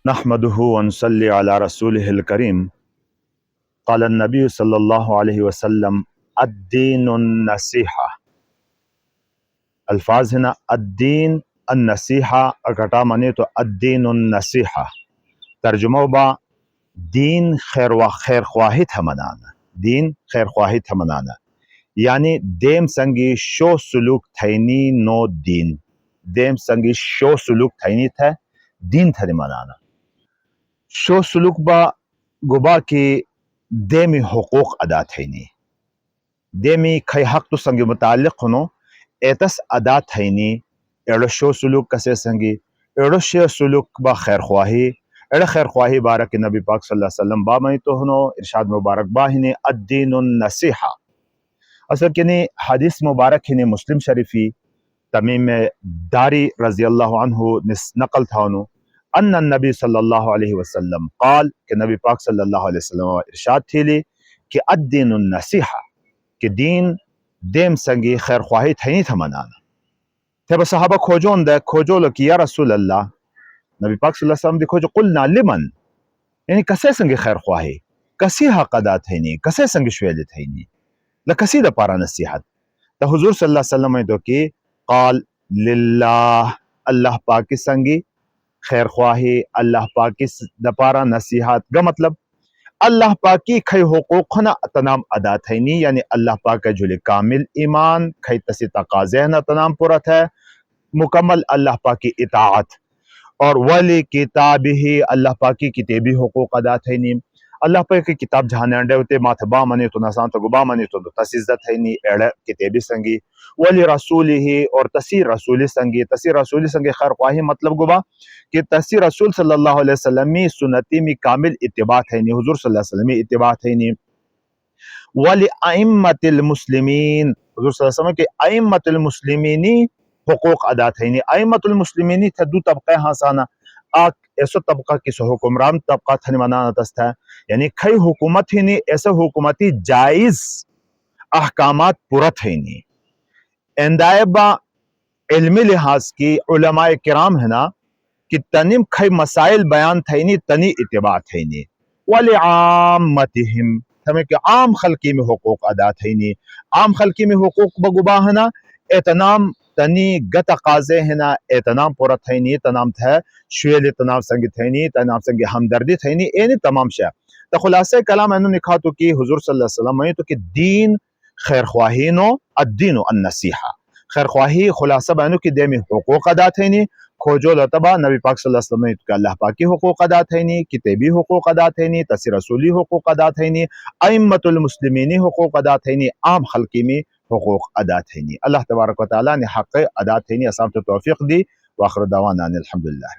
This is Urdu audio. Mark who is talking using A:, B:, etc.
A: نحمده ونصلي على رسوله الكريم. قال النبي صلى الله عليه وسلم الدين النصيحة. الفاظ هنا الدین النصیحہ اکٹھا مانے تو الدین النصیحہ ترجمہ با دین خیر خواہی تھا منانا، دین خیر خواہی تھا منانا یعنی دیم سنگی شو سلوک تھینی نو دین، دیم سنگی شو سلوک تھینی تھا دین تھا منانا. شو سلوک با گبا کی دیمی حقوق ادا تھینی، دیمی کھئی حق تو سنگی متعلق ہنو ایتس ادا تھینی. ایڑو شو سلوک کسے سنگی ایڑو شو سلوک با خیر خواہی، ایڑو خیر خواہی بارک نبی پاک صلی اللہ علیہ وسلم با میں تو ہنو ارشاد مبارک با ہنی الدین النصیحہ. اصل کنی حدیث مبارک ہنی مسلم شریفی تمیم داری رضی اللہ عنہ نقل تھا انو ان النبی صلی اللہ علیہ وسلم قال کہ نبی پاک صلی اللہ علیہ وسلم ارشاد تھیلی کہ الدین النصیحہ کہ دین دیم سنگی خیر خواہی تھینی تھا منانا. تھے با صحابہ کھوجون دے کھوجو لکی یا رسول اللہ نبی پاک صلی اللہ علیہ وسلم دیکھو جو قلنا لمن یعنی کسے سنگی خیر خواہی کسی حق ادا تھینی کسے سنگی شویلی تھینی لکسی دا پارا نصیحت تا حضور صلی اللہ علیہ وسلم دو کی قال للہ اللہ پاکی سنگی خیر خواہی اللہ پاکی دا پارا نصیحت کا مطلب اللہ پاکی کھئی حقوق نا تنام ادا تھینی یعنی اللہ پاک جلی کامل ایمان کھئی تسی تقاضے نا تنام پورت ہے مکمل اللہ پاکی اطاعت اور ولی کتابی اللہ پاکی کتابی حقوق ادا تھینی. اللہ پاکی کتاب جہانے انڈے ہوتے مات با منی تو نسان تو گبا منی تو تسی عزت تھینی ایڑے کتابی سنگی ولی رسولی ہی اور تسی رسولی سنگی خیر خواہی مطلب گبا کہ تسی رسول صلی اللہ علیہ وسلم سنتی می کامل اتباع تھینی حضور صلی اللہ علیہ وسلم اتباع تھینی. ولی ائمت المسلمین حضور صلی اللہ علیہ وسلم کے ائمت المسلمینی حقوق ادا تھینی. ائمت المسلمینی تھا دو طبقہ ہاسانا آک ایسو طبقہ کسو حکمران طبقہ تھنی منانا تستا ہے یعنی کھئی حکومت ہی نہیں ایسا حکومتی جائز احکامات پورا تھینی. اندائے با علمی لحاظ کی علماء کرام ہے نا کہ تنیم کھئی مسائل بیان تھینی تنی اتباع تھینی. وَلِعَامَّتِهِمْ ہمیں کہ عام خلقی میں حقوق ادا تھینی. عام خلقی میں حقوق بگبا ہے نا اعتنام تنی گت قاضے ہے نا اعتنام پورا تھینی تنام تھے شویل تنام سنگی تھینی تنام سنگی ہمدردی تھینی اینی تمام شے. تا خلاصہ کلام انہوں نے کہا تو کہ حضور صلی اللہ علیہ وسلم میں تو کہ دین خیر خواہی نو الدین النصیحہ خیر خواہی خلاصہ بینو کی دیمی حقوق ادا تھینی کھوجو لطبا نبی پاک صلی اللہ علیہ وسلم کہ اللہ پاکی حقوق ادا تھینی کتابی حقوق ادا تھینی تسی رسولی حقوق ادا تھینی ائمت المسلمینی حقوق ادا تھینی عام خلقی میں حقوق ادا تھینی. اللہ تبارک و تعالی نے حق ادا تھینی اسام تو توفیق دی. واخر دعوانا الحمدللہ.